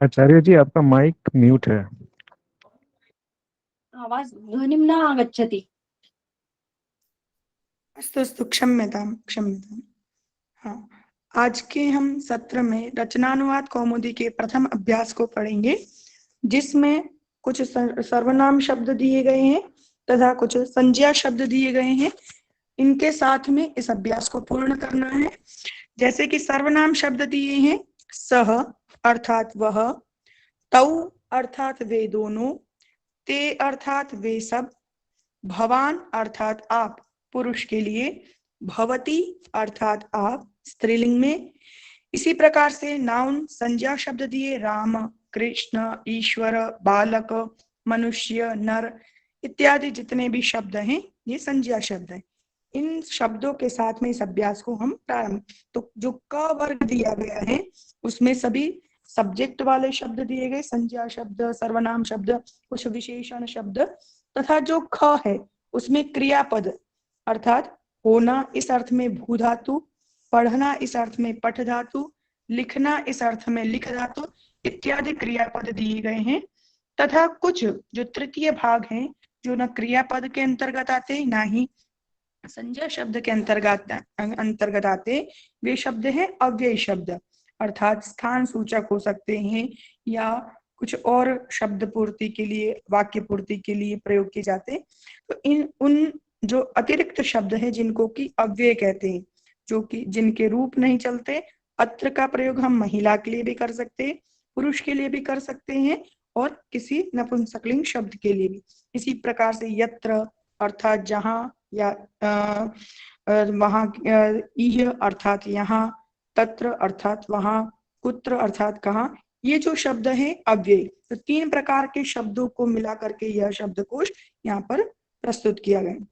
आचार्य जी, आपका mic mute है। आवाज ध्वनिं न आगच्छति। अस्तु अस्तु, क्षम्यतां क्षम्यतां। हाँ, आज के हम सत्र में रचनानुवाद कौमुदी के प्रथम अभ्यास को पढ़ेंगे, जिसमें कुछ सर्वनाम शब्द दिए गए हैं तथा कुछ संज्ञा शब्द दिए गए हैं। इनके साथ में इस अभ्यास को पूर्ण करना है। जैसे कि सर्वनाम शब्द दिए हैं सह अर्थात वह, तौ अर्थात वे दोनों, ते अर्थात वे सब, भवान अर्थात आप पुरुष के लिए, भवती अर्थात आप स्त्रीलिंग में। इसी प्रकार से नाउन संज्ञा शब्द दिए राम, कृष्ण, ईश्वर, बालक, मनुष्य, नर इत्यादि जितने भी शब्द हैं ये संज्ञा शब्द हैं। इन शब्दों के साथ में इस अभ्यास को हम प्रारंभ, तो जो क वर्ग दिया गया है उसमें सभी सब्जेक्ट वाले शब्द दिए गए, संज्ञा शब्द, सर्वनाम शब्द, कुछ विशेषण शब्द, तथा जो ख है उसमें क्रियापद अर्थात होना इस अर्थ में भू धातु, पढ़ना इस अर्थ में पठ धातु, लिखना इस अर्थ में लिख धातु इत्यादि क्रियापद दिए गए हैं। तथा कुछ जो तृतीय भाग हैं जो न क्रियापद के अंतर्गत आते ना ही संज्ञा शब्द के अंतर्गत आते, वे शब्द हैं अव्यय शब्द, अर्थात स्थान सूचक हो सकते हैं या कुछ और शब्द पूर्ति के लिए, वाक्य पूर्ति के लिए प्रयोग किए जाते। तो इन उन जो अतिरिक्त शब्द हैं जिनको कि अव्यय कहते हैं, जो कि जिनके रूप नहीं चलते, अत्र का प्रयोग हम महिला के लिए भी कर सकते हैं, पुरुष के लिए भी कर सकते हैं और किसी नपुंसकलिंग शब्द के लिए भी। इसी प्रकार से यत्र अर्थात जहाँ या वहाँ, इह अर्थात यहाँ, तत्र अर्थात वहाँ, कुत्र अर्थात कहाँ, ये जो शब्द हैं अव्यय। तो तीन प्रकार के शब्दों को मिला करके यह शब्दकोश यहाँ पर प्रस्तुत किया गया।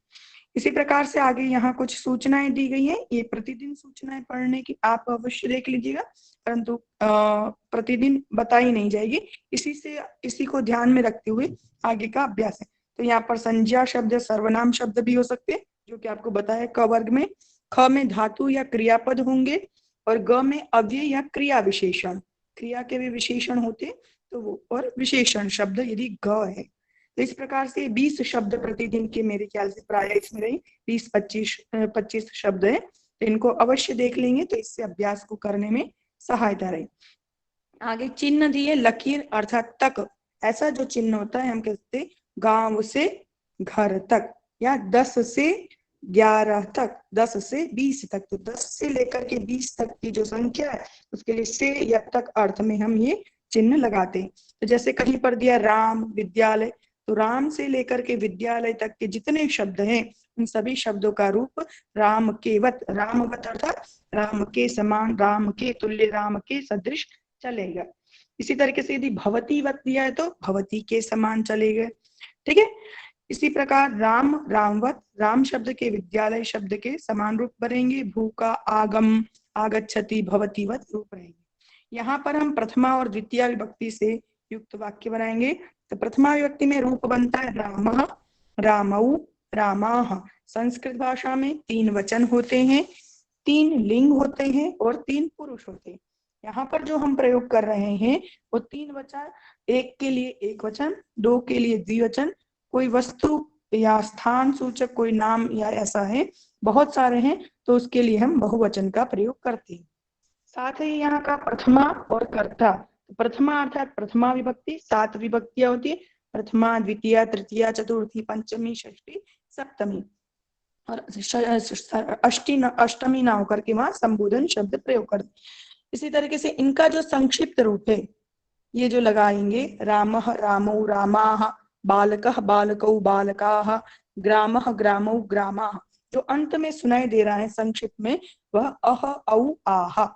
इसी प्रकार से आगे यहाँ कुछ सूचनाएं दी गई हैं। ये प्रतिदिन सूचनाएं पढ़ने की आप अवश्य देख लीजिएगा, परंतु प्रतिदिन बताई नहीं जाएगी। इसी को ध्यान में रखते हुए आगे का अभ्यास है। तो यहाँ पर संज्ञा शब्द, सर्वनाम शब्द भी हो सकते हैं, जो कि आपको बताया क वर्ग में। ख में धातु या क्रियापद होंगे और ग में अव्यय या क्रिया विशेषण, क्रिया के भी विशेषण होते तो वो, और विशेषण शब्द यदि ग है। तो इस प्रकार से 20 शब्द प्रतिदिन के मेरे ख्याल से प्राय इसमें रही 20-25 शब्द है, तो इनको अवश्य देख लेंगे तो इससे अभ्यास को करने में सहायता रही। आगे चिन्ह दिए लकीर अर्थात तक, ऐसा जो चिन्ह होता है हम कहते गांव से घर तक या 10 से 11 तक, 10 से 20 तक। तो 10 से लेकर के 20 तक की जो संख्या है उसके लिए से या तक अर्थ में हम ये चिन्ह लगाते हैं। तो जैसे कहीं पर दिया राम विद्यालय, तो राम से लेकर के विद्यालय तक के जितने शब्द हैं उन सभी शब्दों का रूप राम केवत, रामवत अर्थात राम के समान, राम के तुल्य, राम के सदृश चलेगा। इसी तरीके से यदि भवती वत दिया है तो भवती के समान चलेगा। ठीक है। इसी प्रकार राम, रामवत, राम शब्द के विद्यालय शब्द के समान रूप बनेंगे। भू का आगम, आगच्छति, भवतीवत रूप रहेंगे। यहाँ पर हम प्रथमा और द्वितीय विभक्ति से युक्त वाक्य बनाएंगे। तो प्रथमा विभक्ति में रूप बनता है रामः, रामौ, रामाः। संस्कृत भाषा में 3 वचन होते हैं, 3 लिंग होते हैं और 3 पुरुष होते हैं। यहाँ पर जो हम प्रयोग कर रहे हैं वो 3 वचन, एक के लिए एक वचन, 2 के लिए द्विवचन, कोई वस्तु या स्थान सूचक कोई नाम या ऐसा है, बहुत सारे हैं तो उसके लिए हम बहुवचन का प्रयोग करते हैं। साथ ही यहाँ का प्रथमा और कर्ता, प्रथमा अर्थात प्रथमा विभक्ति, 7 विभक्तियां होती है, प्रथमा, द्वितीय, तृतीय, चतुर्थी, पंचमी, षष्ठी, सप्तमी, और अष्टमी ना होकर के वहां संबोधन शब्द प्रयोग कर। इसी तरीके से इनका जो संक्षिप्त रूप है ये जो लगाएंगे रामः, रामौ, रामाः, बालकः, बालकौ, बालकाः, ग्रामः, ग्रामौ, ग्रामाः। जो अंत में सुनाई दे रहा है संक्षिप्त में वह अह, औ, आह।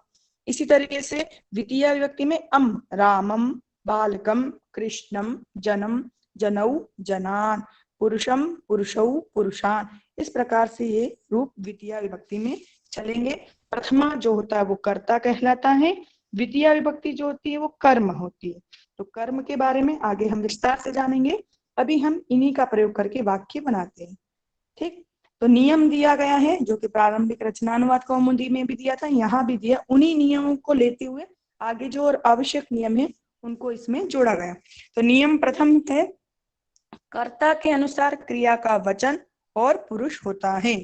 इसी तरीके से द्वितीय विभक्ति में अम, रामम, बालकम, कृष्णम, जनम, जनौ, जनान, पुरुषम, पुरुषौ, पुरुषान। इस प्रकार से ये रूप द्वितीय विभक्ति में चलेंगे। प्रथमा जो होता है वो कर्ता कहलाता है, द्वितीय विभक्ति जो होती है वो कर्म होती है। तो कर्म के बारे में आगे हम विस्तार से जानेंगे, अभी हम इन्हीं का प्रयोग करके वाक्य बनाते हैं। ठीक। तो नियम दिया गया है जो कि प्रारंभिक रचनानुवाद कौमुदी में भी दिया था, यहाँ भी दिया। उन्हीं नियमों को लेते हुए आगे जो और आवश्यक नियम है उनको इसमें जोड़ा गया। तो नियम प्रथम है, कर्ता के अनुसार क्रिया का वचन और पुरुष होता है।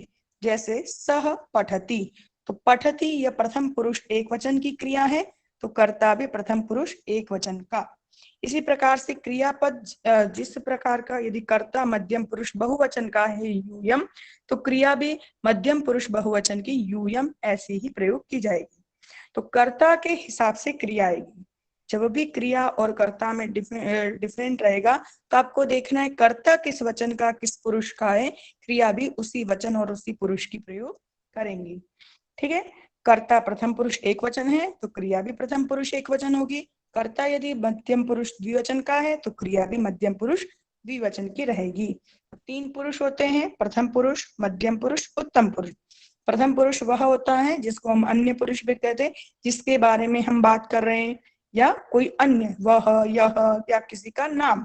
जैसे सह पठति, तो पठति यह प्रथम पुरुष एक वचन की क्रिया है, तो कर्ता भी प्रथम पुरुष एक वचन का। इसी प्रकार से क्रियापद जिस प्रकार का, यदि कर्ता मध्यम पुरुष बहुवचन का है यूयम, तो क्रिया भी मध्यम पुरुष बहुवचन की यूयम ऐसे ही प्रयोग की जाएगी। तो कर्ता के हिसाब से क्रिया आएगी। जब भी क्रिया और कर्ता में डिफरेंट रहेगा, तो आपको देखना है कर्ता किस वचन का किस पुरुष का है, क्रिया भी उसी वचन और उसी पुरुष की प्रयोग करेंगी। ठीक है, कर्ता प्रथम पुरुष एक वचन है तो क्रिया भी प्रथम पुरुष एक वचन होगी। कर्ता यदि मध्यम पुरुष द्विवचन का है तो क्रिया भी मध्यम पुरुष द्विवचन की रहेगी। तीन पुरुष होते हैं, प्रथम पुरुष, मध्यम पुरुष, उत्तम पुरुष। प्रथम पुरुष वह होता है जिसको हम अन्य पुरुष भी कहते हैं, जिसके बारे में हम बात कर रहे हैं, या कोई अन्य, वह, यह, या किसी का नाम।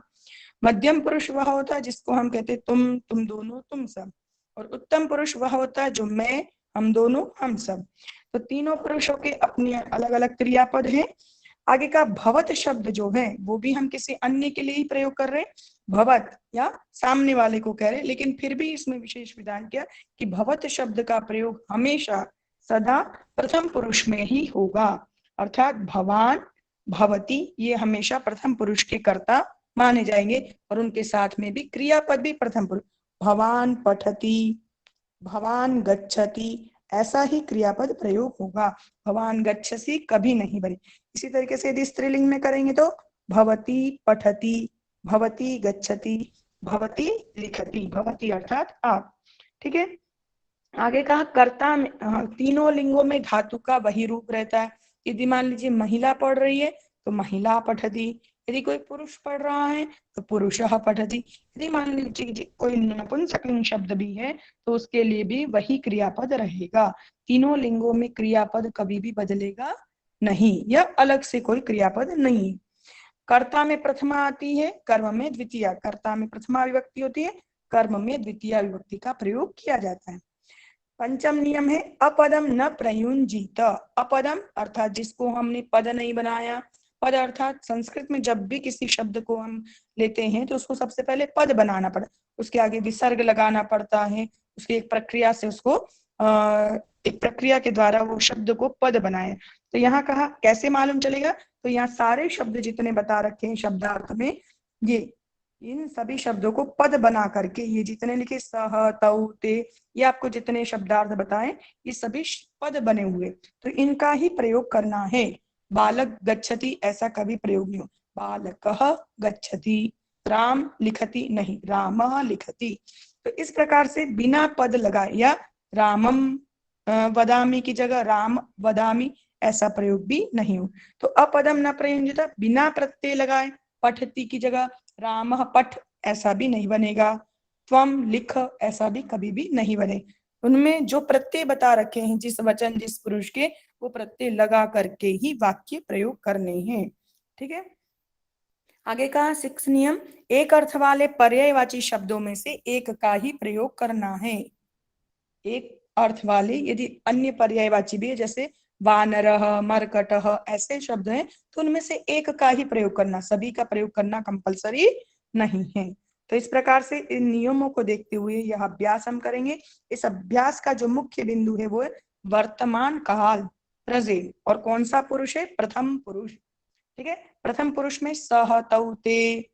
मध्यम पुरुष वह होता है जिसको हम कहते हैं तुम दोनों, तुम सब। और उत्तम पुरुष वह होता है जो मैं, हम दोनों, हम सब। तो तीनों पुरुषों के अपने अलग अलग क्रियापद हैं। आगे का भवत शब्द जो है वो भी हम किसी अन्य के लिए ही प्रयोग कर रहे हैं, भवत या सामने वाले को कह रहे हैं, लेकिन फिर भी इसमें विशेष विधान किया कि भवत शब्द का प्रयोग हमेशा सदा प्रथम पुरुष में ही होगा। अर्थात भवान, भवती ये हमेशा प्रथम पुरुष के कर्ता माने जाएंगे, और उनके साथ में भी क्रियापद भी प्रथम पुरुष। भवान पठति, भवान गच्छति, ऐसा ही क्रियापद प्रयोग होगा। भवान गच्छसि कभी नहीं बने। इसी तरीके से यदि स्त्रीलिंग में करेंगे तो भवती पठति, भवती गच्छति, भवती लिखति। भवती अर्थात आप। ठीक है, आगे कहा कर्ता में तीनों लिंगों में धातु का वही रूप रहता है। यदि मान लीजिए महिला पढ़ रही है तो महिला पठति, यदि कोई पुरुष पढ़ रहा है तो पुरुषः पठति। यदि मान लीजिए कोई नपुंसकलिंग शब्द भी है तो उसके लिए भी वही क्रियापद रहेगा। तीनों लिंगों में क्रियापद कभी भी बदलेगा नहीं, या अलग से कोई क्रियापद नहीं। कर्ता में प्रथमा आती है, कर्म में द्वितीया। कर्ता में प्रथमा विभक्ति होती है, कर्म में द्वितीय विभक्ति का प्रयोग किया जाता है। पंचम नियम है अपदम न प्रयुंजीत। अपदम अर्थात जिसको हमने पद नहीं बनाया। पद अर्थात संस्कृत में जब भी किसी शब्द को हम लेते हैं तो उसको सबसे पहले पद बनाना पड़ता, उसके आगे विसर्ग लगाना पड़ता है, उसकी एक प्रक्रिया से उसको एक प्रक्रिया के द्वारा वो शब्द को पद बनाए। तो यहाँ कहा कैसे मालूम चलेगा, तो यहाँ सारे शब्द जितने बता रखे हैं शब्दार्थ में, ये इन सभी शब्दों को पद बना करके, ये जितने लिखे सह तौ ते, ये आपको जितने शब्दार्थ बताएं ये सभी पद बने हुए, तो इनका ही प्रयोग करना है। बालक गच्छति ऐसा कभी प्रयोग नहीं हो, बालकः गच्छति। राम लिखति नहीं, रामः लिखति। तो इस प्रकार से बिना पद लगाए, या रामम वदामि की जगह राम वदामि ऐसा प्रयोग भी नहीं हो। तो अपदम न प्रयुंजित, बिना प्रत्यय लगाए, पठति की जगह रामः पठ ऐसा भी नहीं बनेगा। त्वम लिख ऐसा भी कभी भी नहीं बने। उनमें जो प्रत्यय बता रखे हैं, जिस वचन जिस पुरुष के, वो प्रत्यय लगा करके ही वाक्य प्रयोग करने हैं। ठीक है, आगे का 6 नियम, एक अर्थ वाले पर्यायवाची शब्दों में से एक का ही प्रयोग करना है। एक अर्थ वाले यदि अन्य पर्यायवाची भी है, जैसे वानरः, मरकटः ऐसे शब्द हैं, तो उनमें से एक का ही प्रयोग करना, सभी का प्रयोग करना कंपलसरी नहीं है। तो इस प्रकार से इन नियमों को देखते हुए यह अभ्यास हम करेंगे। इस अभ्यास का जो मुख्य बिंदु है वो है वर्तमान काल, प्रेजेंट। और कौन सा पुरुष है, प्रथम पुरुष। ठीक है, प्रथम पुरुष में सह तौ ते,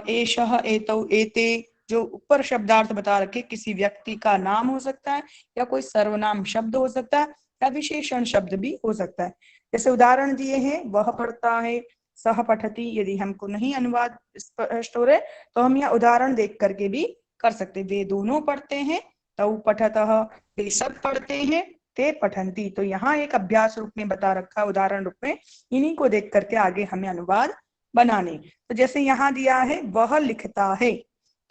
एषः एतौ एते, जो ऊपर शब्दार्थ बता रखे, किसी व्यक्ति का नाम हो सकता है, या कोई सर्वनाम शब्द हो सकता है, या विशेषण शब्द भी हो सकता है। जैसे उदाहरण दिए हैं, वह पढ़ता है, सह पठति। यदि हमको नहीं अनुवाद स्पष्ट हो रहे तो हम यह उदाहरण देख करके भी कर सकते। वे दोनों पढ़ते हैं, तौ पठतः, वे सब पढ़ते हैं, ते पठन्ति। तो यहाँ एक अभ्यास रूप में बता रखा, उदाहरण रूप में, इन्हीं को देख करके आगे हमें अनुवाद बनाने। तो जैसे यहाँ दिया है वह लिखता है,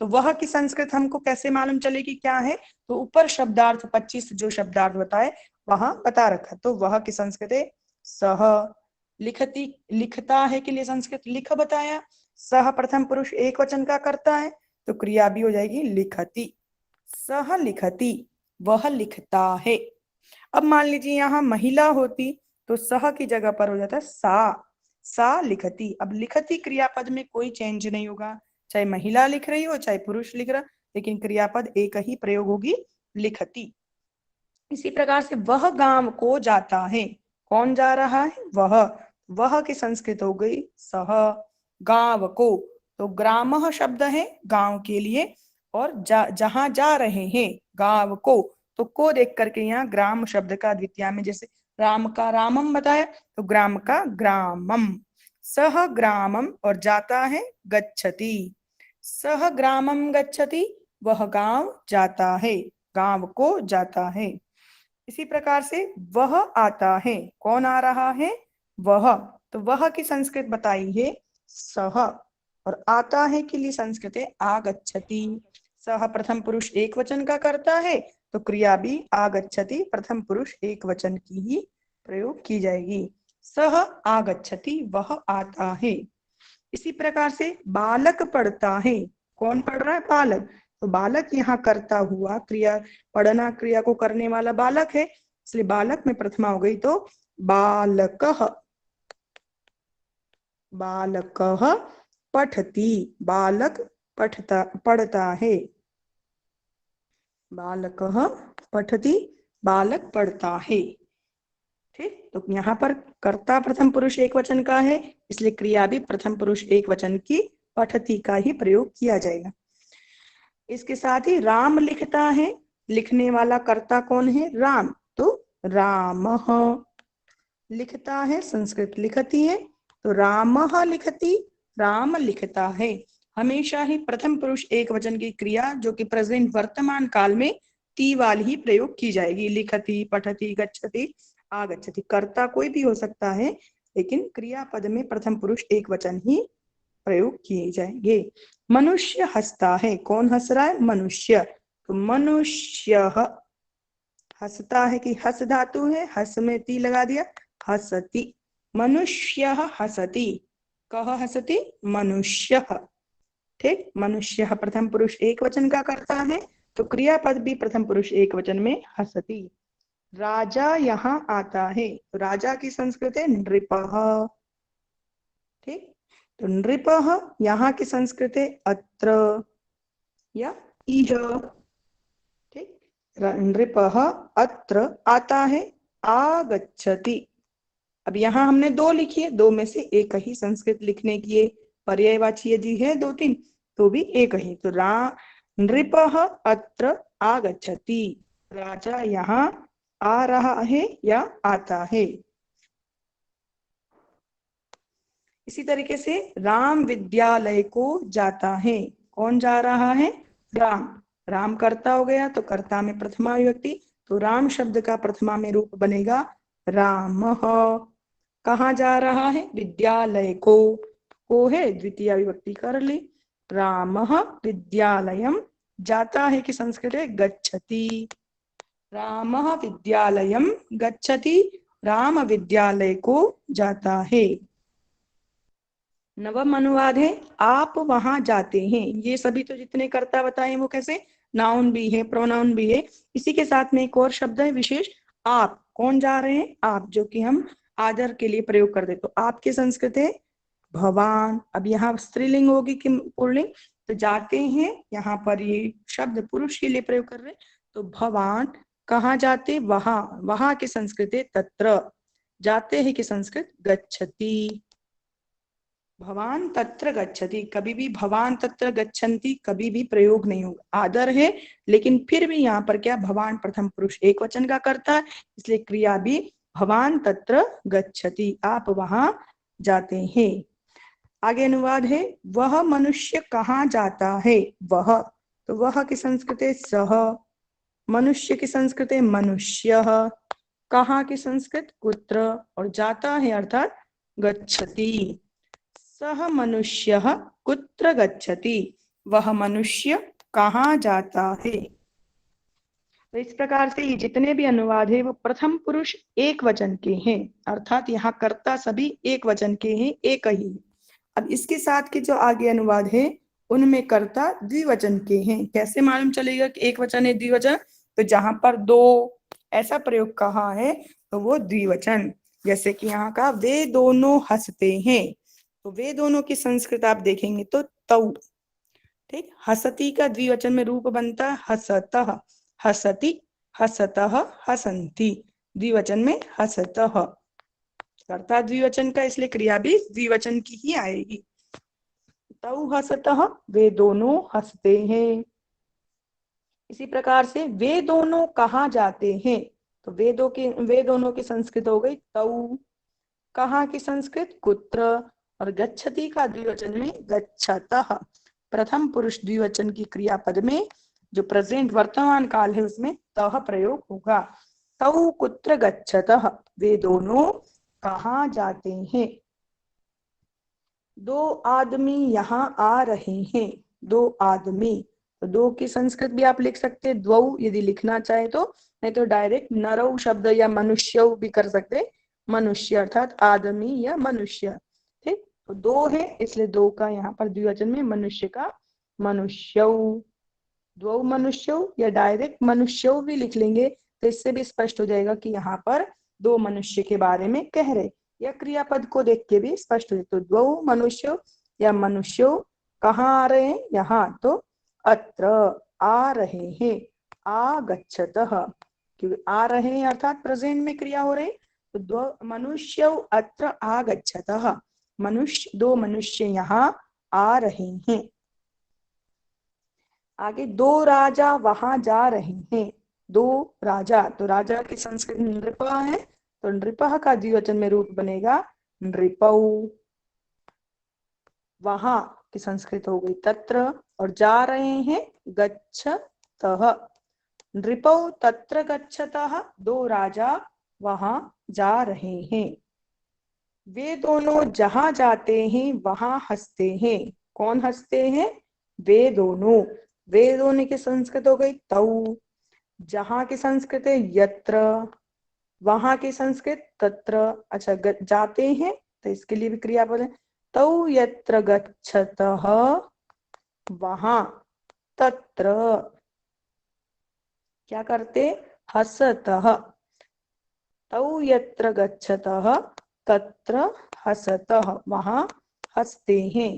तो वह की संस्कृत हमको कैसे मालूम चलेगी क्या है, तो ऊपर शब्दार्थ 25 जो शब्दार्थ बताए वहां बता रखा। तो वह की संस्कृत है सह। लिखती, लिखता है के लिए संस्कृत लिख बताया। सह प्रथम पुरुष एक वचन का करता है, तो क्रिया भी हो जाएगी लिखती। सह लिखती, वह लिखता है। अब मान लीजिए यहाँ महिला होती तो सह की जगह पर हो जाता सा। सा लिखती। अब लिखती क्रियापद में कोई चेंज नहीं होगा, चाहे महिला लिख रही हो चाहे पुरुष लिख रहा, लेकिन क्रियापद एक ही प्रयोग होगी, लिखती। इसी प्रकार से वह गांव को जाता है, कौन जा रहा है, वह की संस्कृत हो गई सह। गांव को, तो ग्रामः शब्द है गांव के लिए, और जहां जा रहे हैं गांव को देख करके यहाँ ग्राम शब्द का द्वितीया में, जैसे राम का रामम बताया तो ग्राम का ग्रामम। सह ग्रामम और जाता है गच्छति, सह ग्रामम गच्छति, वह गांव जाता है, गांव को जाता है। इसी प्रकार से वह आता है, कौन आ रहा है, वह, तो वह की संस्कृत बताई है सह, और आता है के लिए संस्कृत है आगच्छति। सह प्रथम पुरुष एक वचन का करता है, तो क्रिया भी आगच्छति प्रथम पुरुष एक वचन की ही प्रयोग की जाएगी। सह आगच्छति, वह आता है। इसी प्रकार से बालक पढ़ता है, कौन पढ़ रहा है, बालक, तो बालक यहाँ करता हुआ, क्रिया पढ़ना क्रिया को करने वाला बालक है, इसलिए बालक में प्रथमा हो गई, तो बालकः, बालकः पठति, बालक पढ़ता है, बालकः पठति, बालक पढ़ता है। ठीक, तो यहाँ पर कर्ता प्रथम पुरुष एक वचन का है, इसलिए क्रिया भी प्रथम पुरुष एक वचन की पठति का ही प्रयोग किया जाएगा। इसके साथ ही राम लिखता है, लिखने वाला कर्ता कौन है, राम, तो रामः। लिखता है संस्कृत लिखती है, तो रामः लिखति, राम लिखता है। हमेशा ही प्रथम पुरुष एक वचन की क्रिया जो कि प्रेजेंट वर्तमान काल में ती वाली ही प्रयोग की जाएगी, लिखति, पठति, गच्छति, आगच्छति। कर्ता कोई भी हो सकता है, लेकिन क्रियापद में प्रथम पुरुष एक वचन ही प्रयोग किए जाएंगे। मनुष्य हंसता है, कौन हंस रहा है, मनुष्य, तो मनुष्य हंसता है कि हस धातु है, हस में ती लगा दिया, हसति, मनुष्य हसति, कह हसति, मनुष्य। ठीक, मनुष्य प्रथम पुरुष एक वचन का करता है, तो क्रियापद भी प्रथम पुरुष एक वचन में हसति। राजा यहाँ आता है, तो राजा की संस्कृत है नृपः। ठीक, तो नृपः यहाँ की संस्कृत है अत्र या इह। ठीक, नृपः अत्र आता है, आगच्छति। अब यहाँ हमने दो लिखी है, दो में से एक ही संस्कृत लिखने की पर्यायवाची यदि है दो तीन तो भी एक ही, तो नृपः अत्र आगच्छति, राजा यहाँ आ रहा है या आता है। इसी तरीके से राम विद्यालय को जाता है, कौन जा रहा है, राम, राम कर्ता हो गया, तो कर्ता में प्रथमा विभक्ति, तो राम शब्द का प्रथमा में रूप बनेगा रामः। कहाँ जा रहा है, विद्यालय को है द्वितीय विभक्ति कर ली, रामः विद्यालयम, जाता है कि संस्कृत है गच्छति, रामः विद्यालयम गच्छति, राम विद्यालय को जाता है। नवम अनुवाद है आप वहां जाते हैं। ये सभी तो जितने कर्ता बताए वो कैसे, नाउन भी है, प्रोनाउन भी है। इसी के साथ में एक और शब्द है विशेष, आप, कौन जा रहे हैं, आप, जो कि हम आदर के लिए प्रयोग कर दे, तो आपकी संस्कृत है भवान। अब यहाँ स्त्रीलिंग होगी कि पुल्लिंग, तो जाते हैं यहाँ पर ये शब्द पुरुष के लिए प्रयोग कर रहे, तो भवान, कहाँ जाते, वहां की संस्कृत है तत्र, जाते हैं की संस्कृत गच्छति, भवान तत्र गच्छति। कभी भी भवान तत्र गच्छन्ति कभी भी प्रयोग नहीं होगा, आदर है, लेकिन फिर भी यहाँ पर क्या, भवान प्रथम पुरुष एक वचन का करता है, इसलिए क्रिया भी भवान तत्र गच्छति, आप वहां जाते हैं। आगे अनुवाद है वह मनुष्य कहाँ जाता है, वह, तो वह की संस्कृत है सह, मनुष्य की संस्कृत है मनुष्य, कहाँ की संस्कृत कुत्र, और जाता है अर्थात गच्छति। सह मनुष्य कुत्र गच्छति, वह मनुष्य कहाँ जाता है। तो इस प्रकार से ये जितने भी अनुवाद है वो प्रथम पुरुष एक वचन के हैं, अर्थात यहाँ कर्ता सभी एक वचन के हैं, एक ही। अब इसके साथ के जो आगे अनुवाद है उनमें कर्ता द्विवचन के हैं। कैसे मालूम चलेगा कि एक वचन है द्विवचन, तो जहां पर दो ऐसा प्रयोग कहा है तो वो द्विवचन, जैसे कि यहाँ का वे दोनों हंसते हैं, तो वे दोनों की संस्कृत आप देखेंगे तो तौ। ठीक, हसती का द्विवचन में रूप बनता है हसतः, हसति, हसतः, हसन्ति, द्विवचन में हसतः। कर्ता द्विवचन का, इसलिए क्रिया भी द्विवचन की ही आएगी। तौ हसतः, वे दोनों हंसते हैं। इसी प्रकार से वे दोनों कहाँ जाते हैं, तो वे दोनों की संस्कृत हो गई तौ। कहाँ की संस्कृत कुत्र, और गच्छति का द्विवचन में गच्छतः। प्रथम पुरुष द्विवचन की क्रियापद में जो प्रेजेंट वर्तमान काल है उसमें तः प्रयोग होगा। तौ कुत्र गच्छतः, वे दोनों कहाँ जाते हैं। दो आदमी यहाँ आ रहे हैं, दो आदमी, तो दो की संस्कृत भी आप लिख सकते हैं द्वौ यदि लिखना चाहे तो, नहीं तो डायरेक्ट नरौ शब्द या मनुष्य भी कर सकते, मनुष्य अर्थात आदमी या मनुष्य। ठीक, तो दो है इसलिए दो का यहाँ पर द्विवचन में मनुष्य का मनुष्यौ, द्वौ मनुष्यौ, या डायरेक्ट मनुष्यौ भी लिख लेंगे तो इससे भी स्पष्ट हो जाएगा कि यहाँ पर दो मनुष्य के बारे में कह रहे, या क्रियापद को देख के भी स्पष्ट हो जाए। तो द्वौ मनुष्यो या मनुष्यो कहाँ आ रहे हैं, यहाँ, तो अत्र आ रहे हैं, आगच्छतः, क्योंकि आ रहे हैं अर्थात प्रेजेंट में क्रिया हो रही, तो द्वौ मनुष्यौ अत्र आगच्छतः, मनुष्य, दो मनुष्य यहाँ आ रहे हैं। आगे दो राजा वहां जा रहे हैं, दो राजा, तो राजा की संस्कृत नृपः है, तो नृपः का द्विवचन में रूप बनेगा नृपौ। वहां की संस्कृत हो गई तत्र, और जा रहे हैं गच्छतः, नृपौ तत्र गच्छतः, दो राजा वहां जा रहे हैं। वे दोनों जहां जाते हैं वहां हंसते हैं, कौन हंसते हैं, वे दोनों, वे दोनों की संस्कृत हो गई तौ, जहां की संस्कृत है यत्र, वहां की संस्कृत तत्र। अच्छा, जाते हैं तो इसके लिए भी क्रियापद है तौ यत्र गच्छतः, वहां, तत्र क्या करते, हसतः, तौ यत्र गच्छतः तत्र हसतः, वहां हंसते हैं।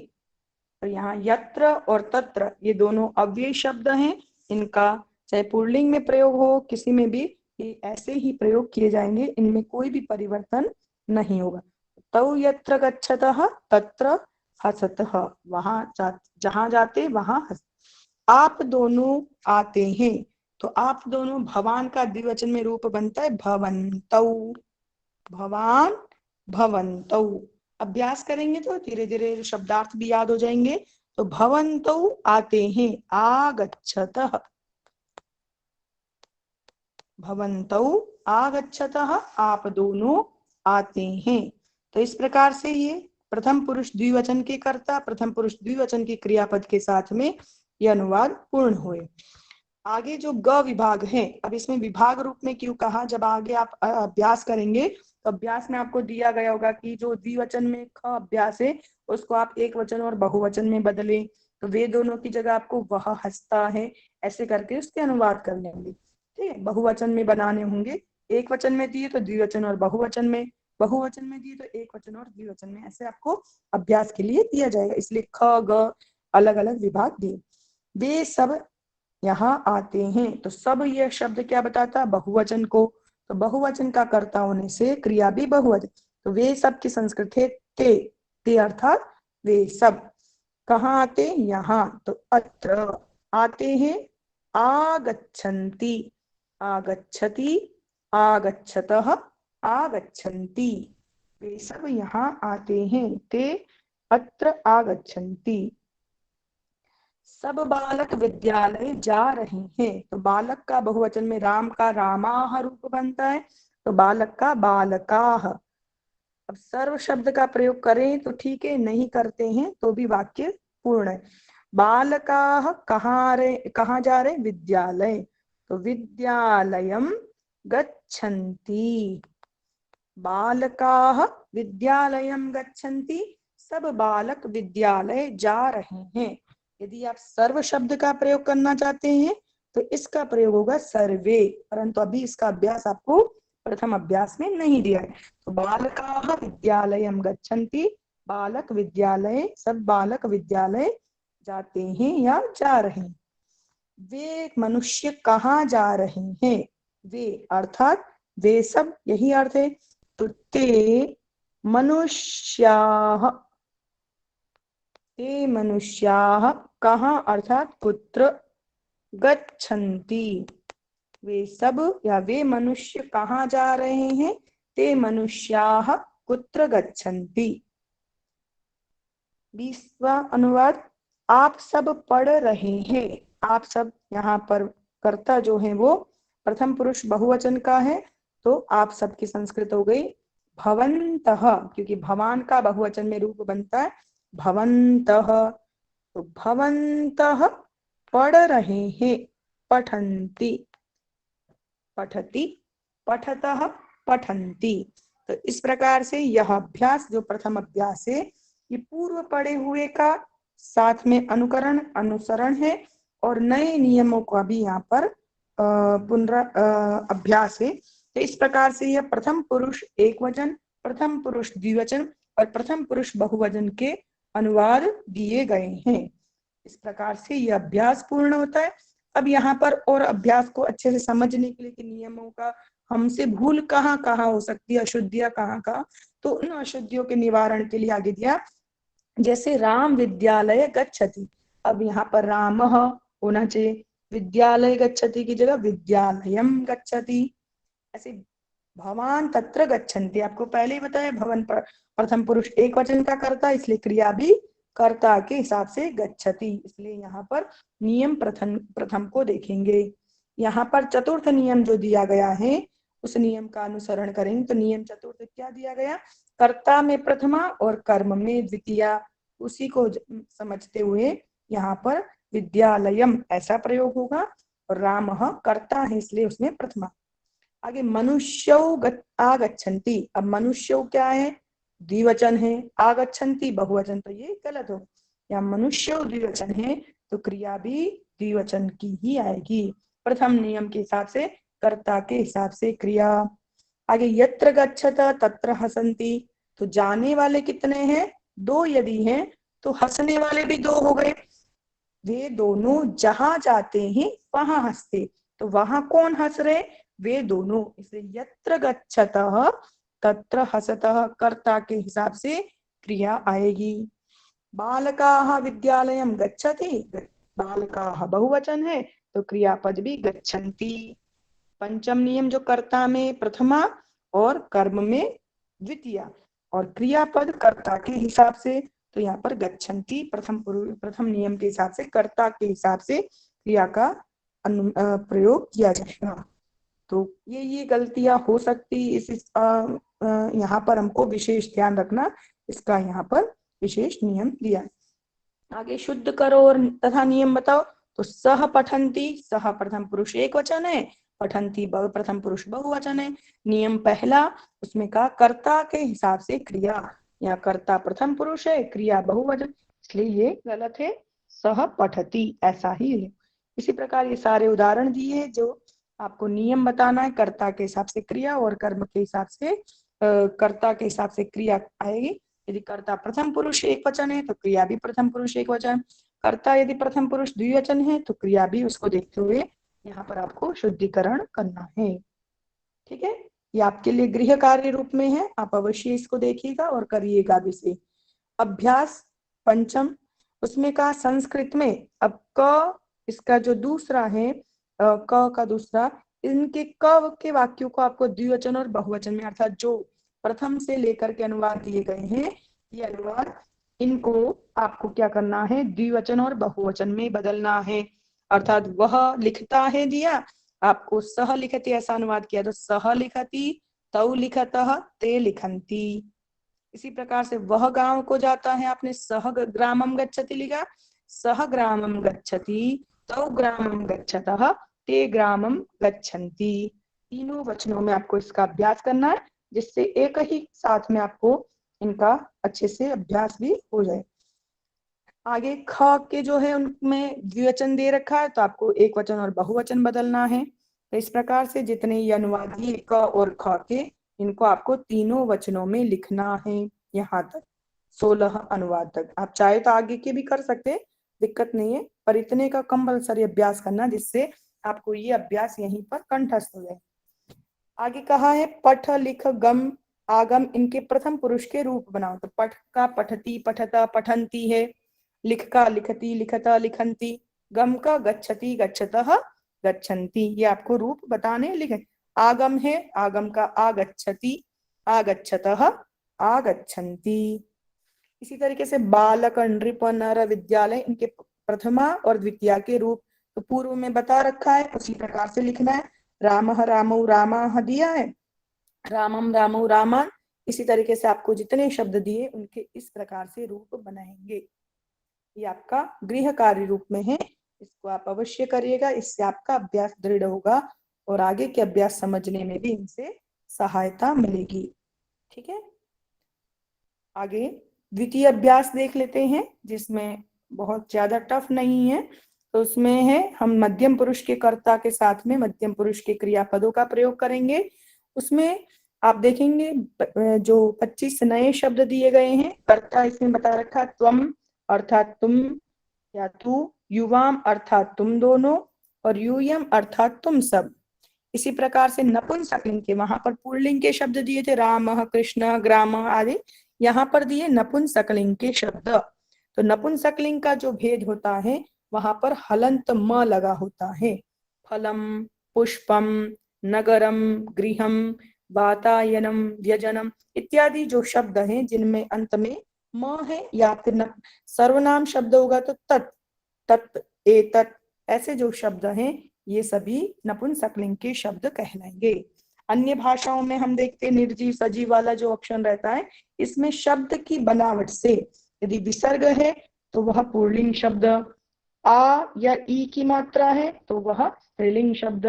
तो यहाँ यत्र और तत्र ये दोनों अव्यय शब्द हैं, इनका चाहे पुल्लिंग में प्रयोग हो किसी में भी ये ऐसे ही प्रयोग किए जाएंगे, इनमें कोई भी परिवर्तन नहीं होगा। तौ यत्र गच्छतः तत्र हसतः, वहां जहां जाते वहां हंस। आप दोनों आते हैं, तो आप दोनों भवान का द्विवचन में रूप बनता है भवन्तौ, भवान भवन्तौ। अभ्यास करेंगे तो धीरे धीरे शब्दार्थ भी याद हो जाएंगे। तो भवन्तौ आते हैं, आगच्छतः, भवन्तौ आगच्छतः, आप दोनों आते हैं। तो इस प्रकार से ये प्रथम पुरुष द्विवचन के कर्ता, प्रथम पुरुष द्विवचन की क्रियापद के साथ में यह अनुवाद पूर्ण हुए। आगे जो ग विभाग है, अब इसमें विभाग रूप में क्यों कहा, जब आगे आप अभ्यास करेंगे तो अभ्यास में आपको दिया गया होगा कि जो द्विवचन में ख अभ्यास है उसको आप एक वचन और बहुवचन में बदलें, तो वे दोनों की जगह आपको वह हंसता है ऐसे करके उसके अनुवाद कर लेंगे। ठीक है, बहुवचन में बनाने होंगे, एक वचन में दिए तो द्विवचन और बहुवचन में, बहुवचन में दिए तो एक वचन और द्विवचन में, ऐसे आपको अभ्यास के लिए दिया जाएगा। इसलिए ख ग अलग अलग विभाग दिए। वे सब यहाँ आते हैं, तो सब यह शब्द क्या बताता, बहुवचन को, तो बहुवचन का कर्ता होने से क्रिया भी बहुवचन। तो वे सब की संस्कृत है ते अर्थात वे सब। कहाँ आते, यहाँ, तो अत्र आते हैं, आगच्छन्ति, आगच्छति, आगच्छतः, आगच्छन्ति, वे सब यहाँ आते हैं, ते अत्र आगच्छन्ति। सब बालक विद्यालय जा रहे हैं, तो बालक का बहुवचन में राम का रामाह रूप बनता है, तो बालक का बालकाह। अब सर्व शब्द का प्रयोग करें तो ठीक है, नहीं करते हैं तो भी वाक्य पूर्ण है। बालकाह कहाँ जा रहे, विद्यालय, तो विद्यालयम गच्छन्ति, बालकाह विद्यालयम गच्छन्ति, सब बालक विद्यालय जा रहे हैं। यदि आप सर्व शब्द का प्रयोग करना चाहते हैं तो इसका प्रयोग होगा सर्वे, परंतु अभी इसका अभ्यास आपको प्रथम अभ्यास में नहीं दिया है। तो बालकाः विद्यालयं गच्छन्ति, बालक विद्यालय, सब बालक विद्यालय जाते हैं या जा रहे हैं। वे मनुष्य कहाँ जा रहे हैं, वे अर्थात वे सब, यही अर्थ है। तो ते मनुष्याः, ते मनुष्याः कहाँ अर्थात कुत्र, गच्छन्ति वे सब या वे मनुष्य कहाँ जा रहे हैं, ते मनुष्याः कुत्र गच्छन्ति। 20वां अनुवाद, आप सब पढ़ रहे हैं। आप सब, यहाँ पर कर्ता जो है वो प्रथम पुरुष बहुवचन का है, तो आप सब की संस्कृत हो गई भवन्तः, क्योंकि भवान का बहुवचन में रूप बनता है भवन्तः। तो भवन्तः पढ़ रहे हैं, पठन्ति, पठति, पठतः, पठन्ति। तो इस प्रकार से यह अभ्यास जो प्रथम अभ्यास है, ये पूर्व पढ़े हुए का साथ में अनुकरण अनुसरण है और नए नियमों का भी यहाँ पर अभ्यास है। तो इस प्रकार से यह प्रथम पुरुष एकवचन, प्रथम पुरुष द्विवचन और प्रथम पुरुष बहुवचन के अनुवाद दिए गए हैं। इस प्रकार से यह अभ्यास पूर्ण होता है। अब यहाँ पर और अभ्यास को अच्छे से समझने के लिए कि नियमों का हमसे भूल कहाँ कहाँ हो सकती है, अशुद्धियां कहाँ कहाँ, तो उन अशुद्धियों के निवारण के लिए आगे दिया, जैसे राम विद्यालय गच्छति, अब यहाँ पर राम होना चाहिए, विद्यालय गच्छति की जगह विद्यालयम गच्छति। ऐसे भवान तत्र गच्छन्ति, आपको पहले ही बताया भवन पर प्रथम पुरुष एक वचन का कर्ता, इसलिए क्रिया भी कर्ता के हिसाब से गच्छति, इसलिए यहाँ पर नियम प्रथम को देखेंगे। यहाँ पर चतुर्थ नियम जो दिया गया है उस नियम का अनुसरण करेंगे। तो नियम चतुर्थ क्या दिया गया, कर्ता में प्रथमा और कर्म में द्वितीया, उसी को समझते हुए यहाँ पर विद्यालयम ऐसा प्रयोग होगा और राम कर्ता है इसलिए उसमें प्रथमा। आगे मनुष्यौ आगच्छन्ति, अब मनुष्यौ क्या है, द्विवचन है, आगच्छन्ति बहुवचन, तो ये गलत हो, या मनुष्यौ द्विवचन है तो क्रिया भी द्विवचन की ही आएगी, प्रथम नियम के हिसाब से, कर्ता के हिसाब से क्रिया। आगे यत्र गच्छत तत्र हसन्ति, तो जाने वाले कितने हैं, दो यदि हैं तो हंसने वाले भी दो हो गए, वे दोनों जहां जाते हैं वहां हंसते, तो वहां कौन हंस रहे, वे दोनों, इसलिए यत्र गच्छतः तत्र हसतः कर्ता के हिसाब से क्रिया आएगी। बालकाः विद्यालयं गच्छति, बालकाः बहुवचन है तो क्रियापद भी गच्छन्ति। पंचम नियम जो कर्ता में प्रथमा और कर्म में द्वितीया और क्रियापद कर्ता के हिसाब से, तो यहाँ पर गच्छन्ति प्रथम नियम के हिसाब से कर्ता के हिसाब से क्रिया का प्रयोग किया जाएगा। तो ये गलतियां हो सकती, यहाँ पर हमको विशेष ध्यान रखना, इसका यहाँ पर विशेष नियम दिया। आगे शुद्ध करो और तथा नियम बताओ, तो सह पठन्ति, सह प्रथम पुरुष एक वचन है, पठन्ति प्रथम पुरुष बहुवचन है। नियम पहला, उसमें कहा कर्ता के हिसाब से क्रिया, यहाँ कर्ता प्रथम पुरुष है, क्रिया बहुवचन, इसलिए ये गलत है, सह पठति ऐसा ही है। इसी प्रकार ये सारे उदाहरण दिए जो आपको नियम बताना है, कर्ता के हिसाब से क्रिया और कर्म के हिसाब से कर्ता के हिसाब से क्रिया आएगी। यदि कर्ता प्रथम पुरुष एक वचन है तो क्रिया भी प्रथम पुरुष एक वचन, कर्ता यदि प्रथम पुरुष द्विवचन है तो क्रिया भी उसको देखते हुए यहाँ पर आपको शुद्धिकरण करना है। ठीक है, ये आपके लिए गृह कार्य रूप में है, आप अवश्य इसको देखिएगा और करिएगा भी से। अभ्यास पंचम, उसमें कहा संस्कृत में, अब क इसका जो दूसरा है क का दूसरा, इनके क के वाक्यों को आपको द्विवचन और बहुवचन में, अर्थात जो प्रथम से लेकर के अनुवाद दिए गए हैं, ये अनुवाद इनको आपको क्या करना है, द्विवचन और बहुवचन में बदलना है। अर्थात वह लिखता है दिया, आपको सह लिखति ऐसा अनुवाद किया तो सह लिखति, तौ लिखतः, ते लिखन्ति। इसी प्रकार से वह गांव को जाता है, आपने सह ग्रामम गच्छति लिखा, सह ग्रामम गच्छति, तौ ग्रामम गच्छतः, ते ग्रामम गच्छन्ति। तीनों वचनों में आपको इसका अभ्यास करना है, जिससे एक ही साथ में आपको इनका अच्छे से अभ्यास भी हो जाए। आगे ख के जो है उनमें द्विवचन दे रखा है तो आपको एक वचन और बहुवचन बदलना है। तो इस प्रकार से जितने ये अनुवादी क और ख के, इनको आपको तीनों वचनों में लिखना है। यहाँ तक 16 अनुवाद तक आप चाहे तो आगे के भी कर सकते हैं, दिक्कत नहीं है, पर इतने का कंपलसरी अभ्यास करना जिससे आपको ये अभ्यास यहीं पर कंठस्थ हो जाए। आगे कहा है पठ लिख गम आगम इनके प्रथम पुरुष के रूप बनाओ। तो पठ का पठती पठता पठंती है, लिख का लिखती लिखता लिखंती, गम का गच्छति गच्छतः गच्छन्ति, ये आपको रूप बताने लिखे। आगम है, आगम का आगच्छति आगच्छतः आगच्छन्ति। इसी तरीके से बालक नृप नर विद्यालय इनके प्रथमा और द्वितीया के रूप तो पूर्व में बता रखा है, उसी प्रकार से लिखना है। रामः रामौ रामाः दिया है, रामम रामौ रामान। इसी तरीके से आपको जितने शब्द दिए उनके इस प्रकार से रूप बनाएंगे। ये आपका गृह कार्य रूप में है, इसको आप अवश्य करिएगा, इससे आपका अभ्यास दृढ़ होगा और आगे के अभ्यास समझने में भी इनसे सहायता मिलेगी। ठीक है, आगे द्वितीय अभ्यास देख लेते हैं, जिसमें बहुत ज्यादा टफ नहीं है। तो उसमें है हम मध्यम पुरुष के कर्ता के साथ में मध्यम पुरुष के क्रियापदों का प्रयोग करेंगे। उसमें आप देखेंगे जो 25 नए शब्द दिए गए हैं। कर्ता इसमें बता रखा त्वम अर्थात तुम या तू, युवाम अर्थात तुम दोनों, और यूयम अर्थात तुम सब। इसी प्रकार से नपुंसकलिंग के वहां पर पुल्लिंग के शब्द दिए थे, राम कृष्ण ग्राम आदि, यहाँ पर दिए नपुंसकलिंग के शब्द। तो नपुंसकलिंग का जो भेद होता है वहां पर हलंत म लगा होता है। फलम पुष्पम नगरम गृहम वातायनम व्यजनम इत्यादि जो शब्द हैं जिनमें अंत में म है या फिर सर्वनाम शब्द होगा तो तत् तत् एतत्, ऐसे जो शब्द हैं ये सभी नपुंसकलिंग के शब्द कहलाएंगे। अन्य भाषाओं में हम देखते निर्जीव सजीव वाला जो ऑप्शन रहता है, इसमें शब्द की बनावट से यदि विसर्ग है तो वह पुल्लिंग शब्द, आ या ई की मात्रा है तो वह स्त्रीलिंग शब्द,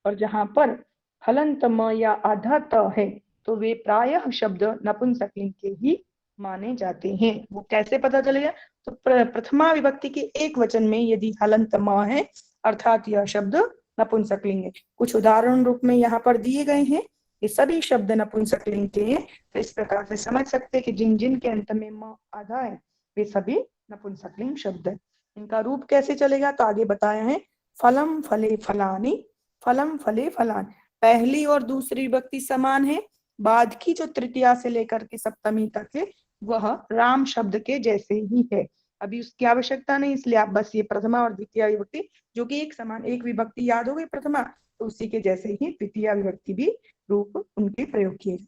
और जहां पर हलंत म या आधा त है तो वे प्रायः शब्द नपुंसकलिंग के ही माने जाते हैं। वो कैसे पता चलेगा? तो प्रथमा विभक्ति के एक वचन में यदि हलंत म है अर्थात यह शब्द नपुंसकलिंग है। कुछ उदाहरण रूप में यहाँ पर दिए गए हैं, ये सभी शब्द नपुंसकलिंग के हैं। तो इस प्रकार से समझ सकते हैं कि जिन जिन के अंत में म आधा है वे सभी नपुंसकलिंग शब्द है। इनका रूप कैसे चलेगा तो आगे बताया है फलम फले फलानी, फलम फले फलान। पहली और दूसरी विभक्ति समान है, बाद की जो तृतीया से लेकर के सप्तमी तक है वह राम शब्द के जैसे ही है। अभी उसकी आवश्यकता नहीं, इसलिए आप बस ये प्रथमा और द्वितीय विभक्ति जो कि एक समान, एक विभक्ति याद हो गई प्रथमा, तो उसी के जैसे ही द्वितीय विभक्ति भी रूप उनके प्रयोग किए।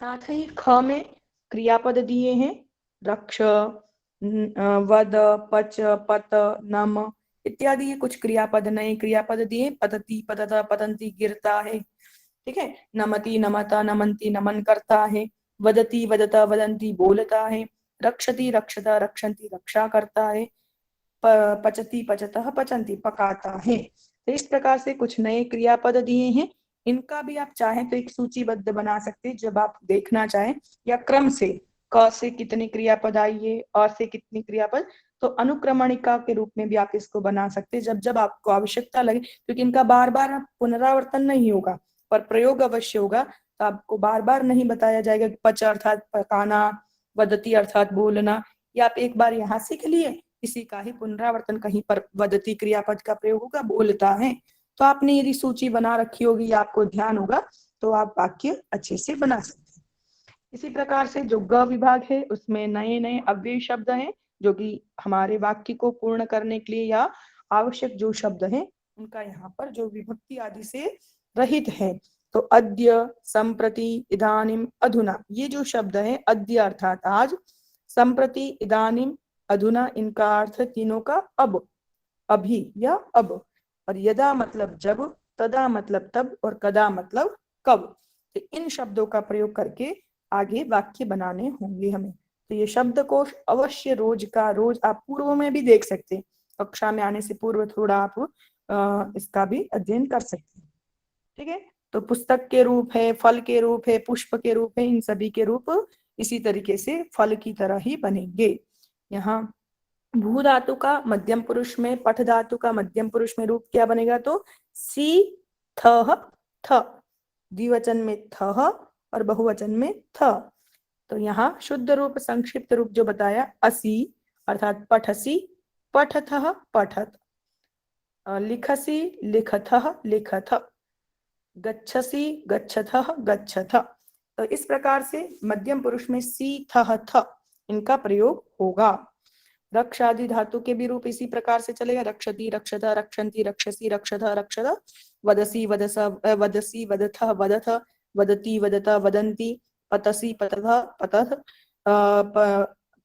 साथ ही ख में क्रियापद दिए हैं, रक्ष वद पच पत नम इत्यादि, ये कुछ क्रियापद नए क्रियापद दिए। पतति पतता पतंती गिरता है, ठीक है। नमति नमता नमंती नमन करता है। वदति वदता वदंती बोलता है। रक्षति रक्षता रक्षंती रक्षा करता है। पचती पचतः पचंती पकाता है। तो इस प्रकार से कुछ नए क्रियापद दिए हैं, इनका भी आप चाहें तो एक सूचीबद्ध बना सकते हैं जब आप देखना चाहें, या क्रम से क से कितनी क्रियापद आई है, अ से कितनी क्रियापद, तो अनुक्रमणिका के रूप में भी आप इसको बना सकते हैं जब जब आपको आवश्यकता लगे, क्योंकि इनका बार बार पुनरावर्तन नहीं होगा पर प्रयोग अवश्य होगा। तो आपको बार बार नहीं बताया जाएगा कि पच अर्थात पकाना, वदती अर्थात बोलना, या आप एक बार यहाँ सीख लिए, इसी का ही पुनरावर्तन कहीं पर वदती क्रियापद का प्रयोग होगा, बोलता है। तो आपने यदि सूची बना रखी होगी या आपको ध्यान होगा तो आप वाक्य अच्छे से बना सकते हैं। इसी प्रकार से जो ग विभाग है उसमें नए नए अव्यय शब्द हैं जो कि हमारे वाक्य को पूर्ण करने के लिए या आवश्यक जो शब्द हैं उनका यहाँ पर जो विभक्ति आदि से रहित है। तो अद्य, संप्रति, इदानीम, अधुना, ये जो शब्द है अद्य अर्थात आज, संप्रति, इदानीम, अधुना, इनका अर्थ तीनों का अब, अभी या अब, और यदा मतलब जब, तदा मतलब तब, और कदा मतलब कब। तो इन शब्दों का प्रयोग करके आगे वाक्य बनाने होंगे हमें। तो ये शब्दकोश अवश्य रोज का रोज आप पूर्व में भी देख सकते हैं, कक्षा में आने से पूर्व थोड़ा आप इसका भी अध्ययन कर सकते हैं। ठीक है, तो पुस्तक के रूप है, फल के रूप है, पुष्प के रूप है, इन सभी के रूप इसी तरीके से फल की तरह ही बनेंगे। यहाँ भू धातु का मध्यम पुरुष में, पठ धातु का मध्यम पुरुष में रूप क्या बनेगा? तो सी थ थ, द्विवचन में थह और बहुवचन में थ। तो यहाँ शुद्ध रूप संक्षिप्त रूप जो बताया असी अर्थात पठसी पठथः पठत, लिखसी लिखथः लिखथ, गच्छसी गच्छथः गच्छथ। तो इस प्रकार से मध्यम पुरुष में सी थह थ इनका प्रयोग होगा। रक्षादि धातु के भी रूप इसी प्रकार से चलेगा, रक्षति रक्षथ रक्षन्ति रक्षसी रक्षथ रक्षत, वदसी वदस वदसी वदथ वदथ, वदति वदत वदन्ति, पतसी पतथ पतथ,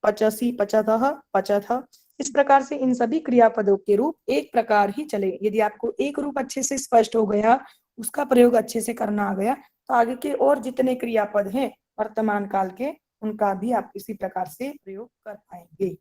पचसी पचथ पचथ। इस प्रकार से इन सभी क्रियापदों के रूप एक प्रकार ही चले। यदि आपको एक रूप अच्छे से स्पष्ट हो गया, उसका प्रयोग अच्छे से करना आ गया, तो आगे के और जितने क्रियापद हैं वर्तमान काल के, उनका भी आप इसी प्रकार से प्रयोग कर पाएंगे।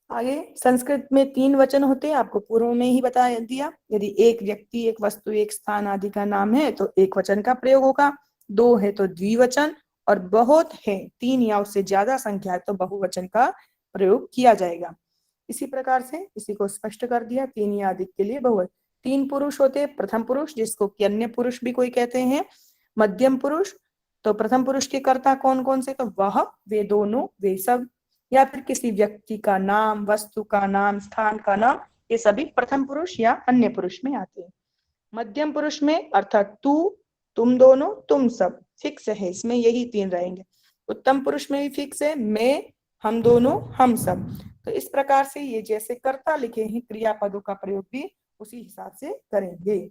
आगे संस्कृत में 3 वचन होते हैं, आपको पूर्व में ही बता दिया। यदि एक व्यक्ति, एक वस्तु, एक स्थान आदि का नाम है तो एक वचन का प्रयोग होगा, 2 है तो द्विवचन, और बहुत है 3 या उससे ज्यादा संख्या है तो बहुवचन का प्रयोग किया जाएगा। इसी प्रकार से इसी को स्पष्ट कर दिया। 3 या अधिक के लिए बहुवचन। 3 पुरुष होते हैं, प्रथम पुरुष जिसको अन्य पुरुष भी कोई कहते हैं, मध्यम पुरुष। तो प्रथम पुरुष के कर्ता कौन कौन से? तो वह, वे दोनों, वे सब, या फिर किसी व्यक्ति का नाम, वस्तु का नाम, स्थान का नाम, ये सभी प्रथम पुरुष या अन्य पुरुष में आते हैं। मध्यम पुरुष में अर्थात तू, तुम दोनों, तुम सब फिक्स है, इसमें यही 3 रहेंगे। उत्तम पुरुष में भी फिक्स है, मैं, हम दोनों, हम सब। तो इस प्रकार से ये जैसे कर्ता लिखे हैं, क्रियापदों का प्रयोग भी उसी हिसाब से करेंगे।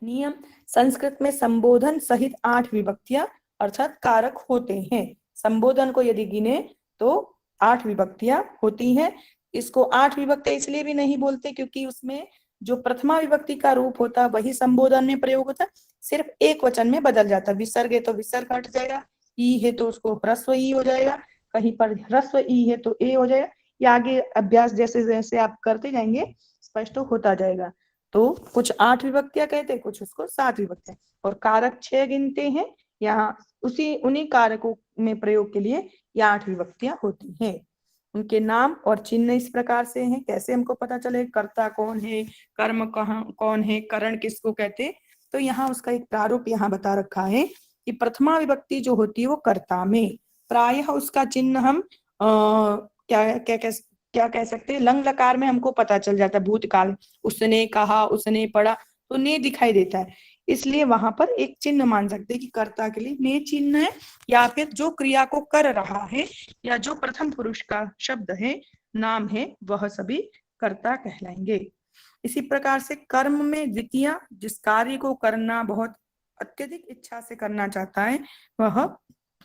नियम, संस्कृत में संबोधन सहित 8 विभक्तियां अर्थात कारक होते हैं। संबोधन को यदि गिने तो 8 विभक्तियां होती हैं। इसको 8 विभक्तियां इसलिए भी नहीं बोलते क्योंकि उसमें जो प्रथमा विभक्ति का रूप होता है वही संबोधन में प्रयोग होता है, सिर्फ एक वचन में बदल जाता है। विसर्ग है तो विसर्ग हट जाएगा, ई है तो उसको ह्रस्व ई हो जाएगा, कहीं पर ह्रस्व ई है तो ए हो जाएगा। ये आगे अभ्यास जैसे जैसे आप करते जाएंगे स्पष्ट होता जाएगा। तो कुछ 8 विभक्तियां कहते हैं, कुछ उसको 7 विभक्तियां, और कारक 6 गिनते हैं। यहाँ उन्हीं कारकों में प्रयोग के लिए ये 8 विभक्तियां होती हैं। उनके नाम और चिन्ह इस प्रकार से हैं। कैसे हमको पता चले कर्ता कौन है, कर्म कहाँ कौन है, करण किसको कहते? तो यहाँ उसका एक प्रारूप यहाँ बता रखा है कि प्रथमा विभक्ति जो होती है वो कर्ता में प्रायः उसका चिन्ह हम क्या कह सकते हैं, लंग लकार में हमको पता चल जाता है। भूतकाल उसने कहा, उसने पढ़ा, तो ने दिखाई देता है, इसलिए वहां पर एक चिन्ह मान सकते हैं कि कर्ता के लिए ने चिन्ह है, या फिर जो क्रिया को कर रहा है या जो प्रथम पुरुष का शब्द है, नाम है, वह सभी कर्ता कहलाएंगे। इसी प्रकार से कर्म में द्वितीय, जिस कार्य को करना बहुत अत्यधिक इच्छा से करना चाहता है वह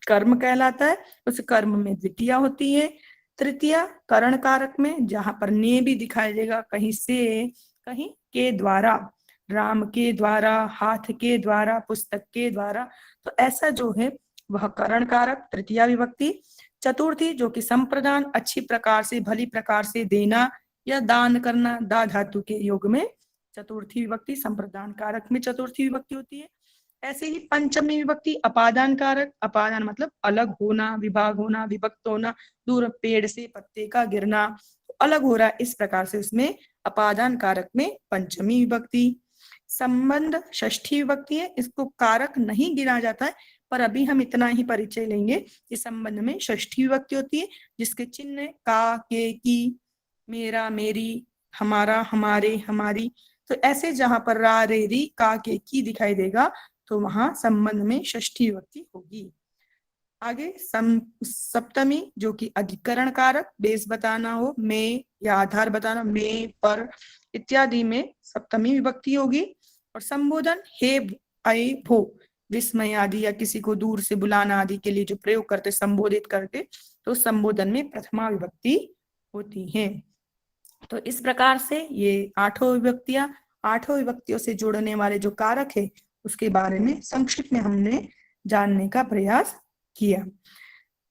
कर्म कहलाता है, उस कर्म में द्वितीय होती है। तृतीय करण कारक में, जहां पर ने भी दिखाई देगा, कहीं से कहीं के द्वारा, राम के द्वारा, हाथ के द्वारा, पुस्तक के द्वारा, तो ऐसा जो है वह करण कारक तृतीया विभक्ति। चतुर्थी जो कि संप्रदान, अच्छी प्रकार से, भली प्रकार से देना या दान करना, दा धातु के योग में चतुर्थी विभक्ति, संप्रदान कारक में चतुर्थी विभक्ति होती है। ऐसे ही पंचमी विभक्ति अपादान कारक, अपादान मतलब अलग होना, विभाग होना, विभक्त होना, दूर पेड़ से पत्ते का गिरना, अलग हो रहा है, इस प्रकार से उसमें अपादान कारक में पंचमी विभक्ति। संबंध षष्ठी विभक्ति है, इसको कारक नहीं गिना जाता है, पर अभी हम इतना ही परिचय लेंगे कि संबंध में षष्ठी विभक्ति होती है, जिसके चिन्ह का, के, की, मेरा, मेरी, हमारा, हमारे, हमारी। तो ऐसे जहां पर रा, रे, री, का, के, की दिखाई देगा तो वहां संबंध में षष्ठी विभक्ति होगी। आगे सप्तमी जो कि अधिकरण कारक, बेस बताना हो, में या आधार बताना, में, पर इत्यादि में सप्तमी विभक्ति होगी। और संबोधन हे, आए, भो, विस्मय आदि या किसी को दूर से बुलाना आदि के लिए जो प्रयोग करते, संबोधित करते, तो संबोधन में प्रथमा विभक्ति होती है। तो इस प्रकार से ये 8 विभक्तियां, 8 विभक्तियों से जोड़ने वाले जो कारक है उसके बारे में संक्षिप्त में हमने जानने का प्रयास किया।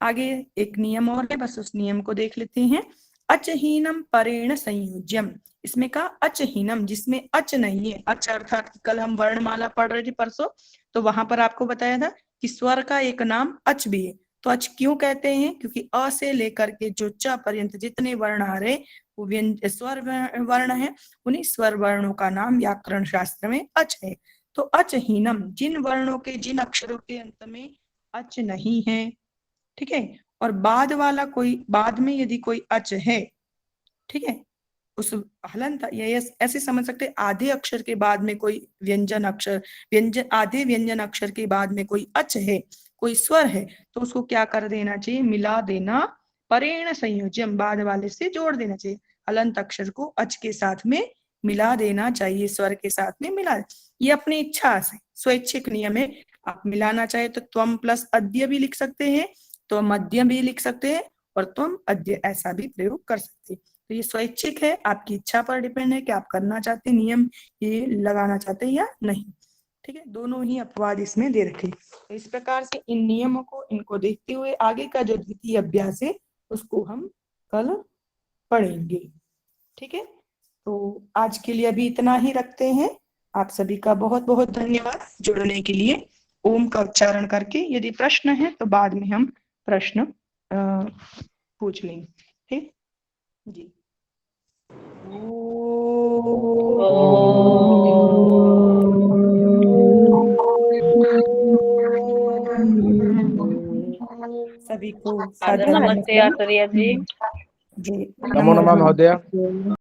आगे एक नियम और है, बस उस नियम को देख लेते हैं। अचहीनम परेण संयोज्यम, इसमें का अचहीनम, जिसमें अच नहीं है। अच अर्थात कल हम वर्णमाला पढ़ रहे थे परसों, तो वहां पर आपको बताया था कि स्वर का एक नाम अच भी है, त्वच क्यों कहते हैं? क्योंकि अ से लेकर के जो च पर्यंत जितने वर्ण आ रहे वो स्वर वर्ण है, उन्हीं स्वर वर्णों का नाम व्याकरण शास्त्र में अच है। तो अचहीनम, जिन वर्णों के जिन अक्षरों के अंत में अच नहीं है, ठीक है, और बाद वाला कोई, बाद में यदि कोई अच है, ठीक है, उस हलंत, ये ऐसे समझ सकते, आधे अक्षर के बाद में कोई व्यंजन अक्षर, व्यंजन, आधे व्यंजन अक्षर के बाद में कोई अच है, कोई स्वर है, तो उसको क्या कर देना चाहिए? मिला देना, परेण संयोज्यम, बाद वाले से जोड़ देना चाहिए। हलंत अक्षर को अच के साथ में मिला देना चाहिए, स्वर के साथ में मिला, ये अपनी इच्छा से स्वैच्छिक नियम है। आप मिलाना चाहे तो त्वम प्लस अद्य भी लिख सकते हैं, तो मध्य भी लिख सकते हैं, और त्वम अद्य ऐसा भी प्रयोग कर सकते हैं। तो ये स्वैच्छिक है, आपकी इच्छा पर डिपेंड है कि आप करना चाहते हैं, नियम ये लगाना चाहते हैं या नहीं, ठीक है। दोनों ही अपवाद इसमें दे रखे। तो इस प्रकार से इन नियमों को, इनको देखते हुए आगे का जो द्वितीय अभ्यास है उसको हम कल पढ़ेंगे, ठीक है। तो आज के लिए अभी इतना ही रखते हैं। आप सभी का बहुत बहुत धन्यवाद जुड़ने के लिए। ओम का उच्चारण करके यदि प्रश्न है तो बाद में हम प्रश्न पूछ लेंगे, ठीक जी। सभी को नमस्ते आचार्य जी। जी नमो नमः महोदय।